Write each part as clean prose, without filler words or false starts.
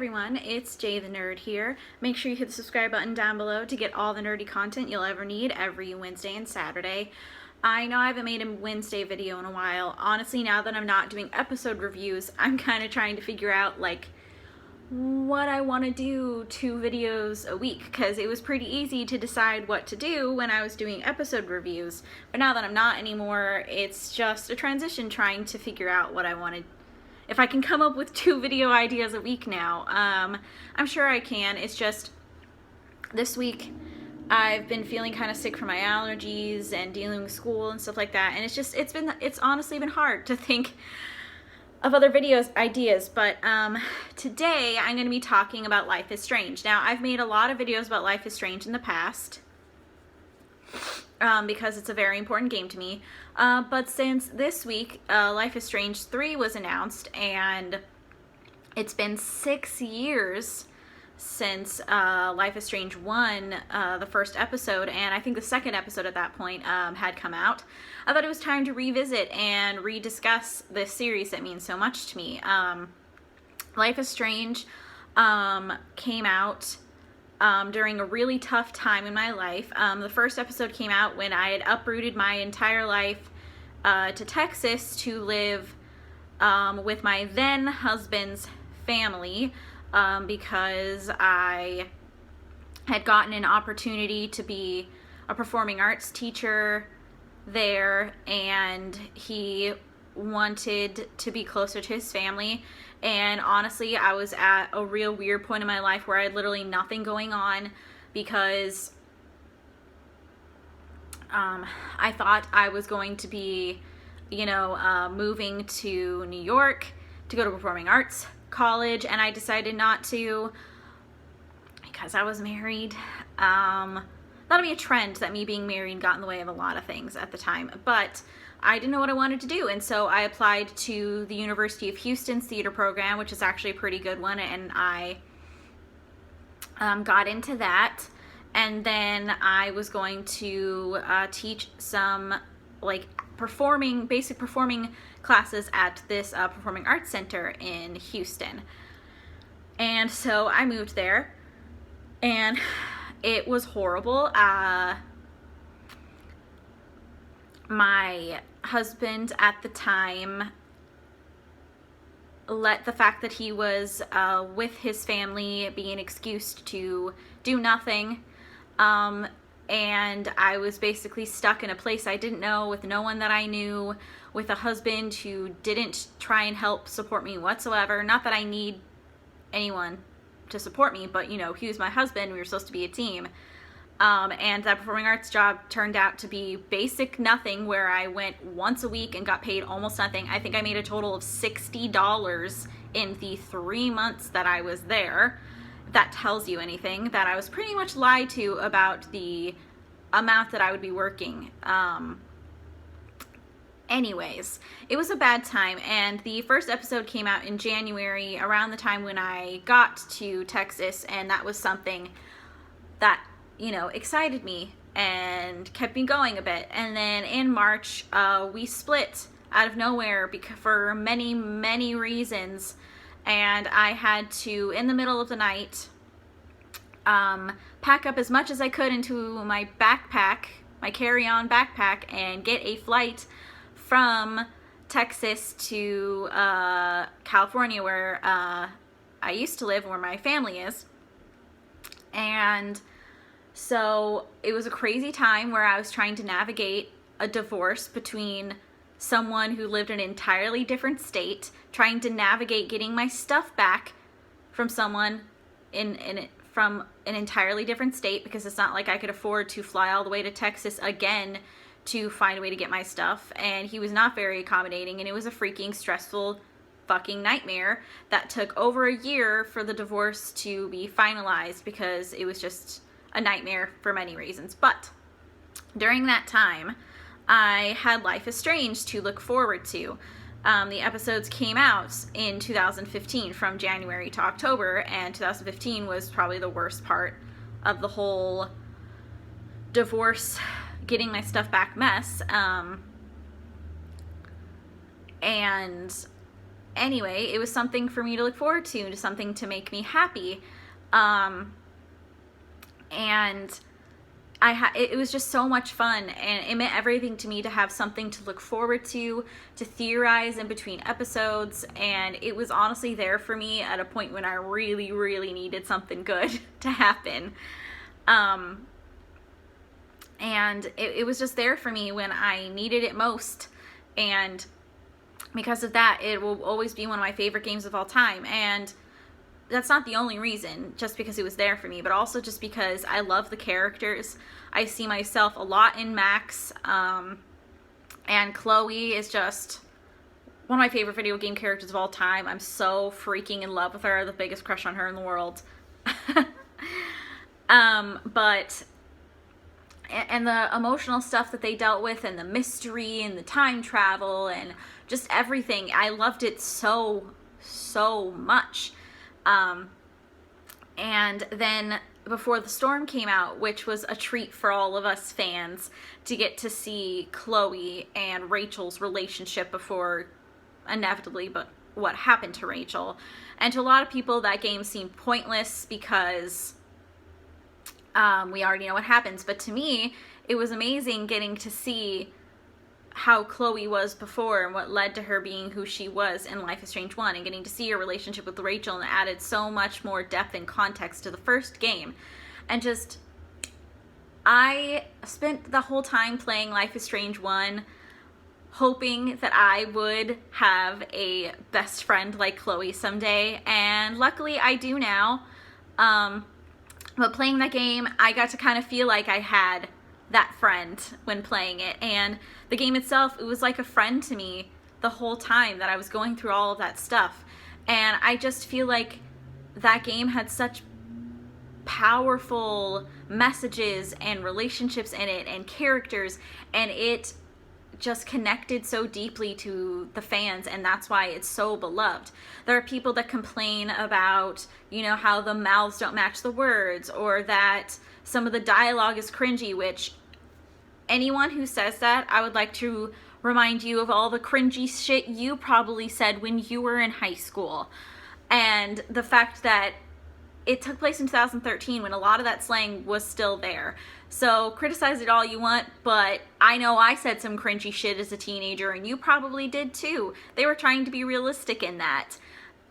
everyone, it's Jay the Nerd here. Make sure you hit the subscribe button down below to get all the nerdy content you'll ever need every Wednesday and Saturday. I know I haven't made a Wednesday video in a while. Honestly, now that I'm not doing episode reviews, I'm kind of trying to figure out what I want to do 2 videos a week, because it was pretty easy to decide what to do when I was doing episode reviews. But now that I'm not anymore, it's just a transition trying to figure out what I want to if I can come up with 2 video ideas a week now. I'm sure I can. It's just this week I've been feeling kind of sick from my allergies and dealing with school and stuff like that, and it's honestly been hard to think of other ideas. But today I'm going to be talking about Life is Strange. Now, I've made a lot of videos about Life is Strange in the past, because it's a very important game to me. But since this week, Life is Strange 3 was announced, and it's been 6 years since Life is Strange 1, the first episode, and I think the second episode at that point had come out, I thought it was time to revisit and rediscuss this series that means so much to me. Life is Strange came out during a really tough time in my life. The first episode came out when I had uprooted my entire life to Texas to live with my then husband's family, because I had gotten an opportunity to be a performing arts teacher there, and he wanted to be closer to his family. And honestly, I was at a real weird point in my life where I had literally nothing going on, because I thought I was going to be, moving to New York to go to performing arts college, and I decided not to because I was married. That'll be a trend that me being married got in the way of a lot of things at the time, but I didn't know what I wanted to do, and so I applied to the University of Houston's theater program, which is actually a pretty good one, and I got into that. And then I was going to teach some basic performing classes at this performing arts center in Houston. And so I moved there, and it was horrible. My husband at the time let the fact that he was with his family be an excuse to do nothing. And I was basically stuck in a place I didn't know, with no one that I knew, with a husband who didn't try and help support me whatsoever. Not that I need anyone to support me, but he was my husband. We were supposed to be a team. And that performing arts job turned out to be basic nothing, where I went once a week and got paid almost nothing. I think I made a total of $60 in the 3 months that I was there. If that tells you anything, that I was pretty much lied to about the amount that I would be working. Anyways, it was a bad time, and the first episode came out in January, around the time when I got to Texas, and that was something that excited me and kept me going a bit. And then in March, we split out of nowhere for many, many reasons, and I had to, in the middle of the night, pack up as much as I could into my backpack, my carry-on backpack, and get a flight from Texas to California, where I used to live, where my family is. And so it was a crazy time where I was trying to navigate a divorce between someone who lived in an entirely different state, trying to navigate getting my stuff back from someone from an entirely different state, because it's not like I could afford to fly all the way to Texas again to find a way to get my stuff. And he was not very accommodating, and it was a freaking stressful fucking nightmare that took over a year for the divorce to be finalized, because it was just a nightmare for many reasons. But during that time, I had Life is Strange to look forward to. The episodes came out in 2015, from January to October, and 2015 was probably the worst part of the whole divorce, getting my stuff back mess. And anyway, it was something for me to look forward to something to make me happy. And it was just so much fun, and it meant everything to me to have something to look forward to theorize in between episodes, and it was honestly there for me at a point when I really, really needed something good to happen. And it was just there for me when I needed it most, and because of that, it will always be one of my favorite games of all time. And that's not the only reason, just because it was there for me, but also just because I love the characters. I see myself a lot in Max, and Chloe is just one of my favorite video game characters of all time. I'm so freaking in love with her, the biggest crush on her in the world. And the emotional stuff that they dealt with, and the mystery, and the time travel, and just everything. I loved it so much. And then Before the Storm came out, which was a treat for all of us fans to get to see Chloe and Rachel's relationship before, inevitably, but what happened to Rachel. And to a lot of people, that game seemed pointless because we already know what happens. But to me, it was amazing getting to see how Chloe was before and what led to her being who she was in Life is Strange 1, and getting to see her relationship with Rachel, and added so much more depth and context to the first game. And just, I spent the whole time playing Life is Strange 1 hoping that I would have a best friend like Chloe someday, and luckily I do now. But playing that game, I got to kind of feel like I had that friend when playing it, and the game itself, it was like a friend to me the whole time that I was going through all of that stuff. And I just feel like that game had such powerful messages and relationships in it and characters, and it just connected so deeply to the fans, and that's why it's so beloved. There are people that complain about, you know, how the mouths don't match the words, or that some of the dialogue is cringy, which anyone who says that, I would like to remind you of all the cringy shit you probably said when you were in high school. And the fact that it took place in 2013 when a lot of that slang was still there. So criticize it all you want, but I know I said some cringy shit as a teenager, and you probably did too. They were trying to be realistic in that.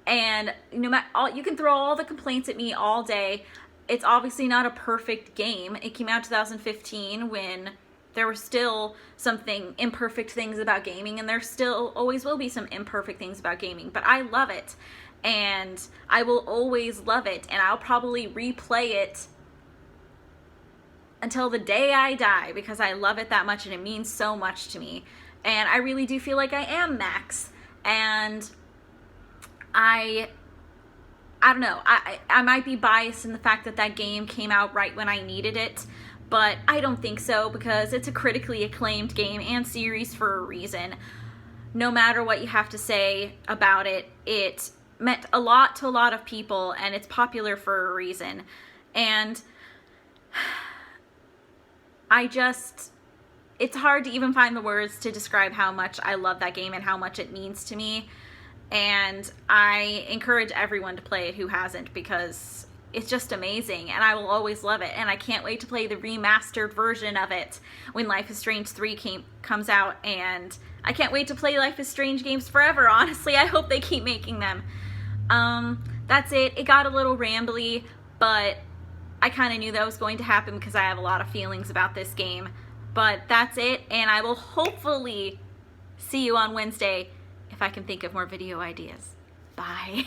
And no matter, you can throw all the complaints at me all day. It's obviously not a perfect game. It came out in 2015 when there were still imperfect things about gaming, and there still always will be some imperfect things about gaming, but I love it, and I will always love it, and I'll probably replay it until the day I die, because I love it that much, and it means so much to me. And I really do feel like I am Max, and I don't know, I might be biased in the fact that that game came out right when I needed it, but I don't think so, because it's a critically acclaimed game and series for a reason. No matter what you have to say about it, it meant a lot to a lot of people, and it's popular for a reason. And it's hard to even find the words to describe how much I love that game and how much it means to me. And I encourage everyone to play it who hasn't, because it's just amazing, and I will always love it. And I can't wait to play the remastered version of it when Life is Strange 3 comes out, and I can't wait to play Life is Strange games forever, honestly. I hope they keep making them. That's it. It got a little rambly, but I kind of knew that was going to happen because I have a lot of feelings about this game. But that's it, and I will hopefully see you on Wednesday if I can think of more video ideas. Bye.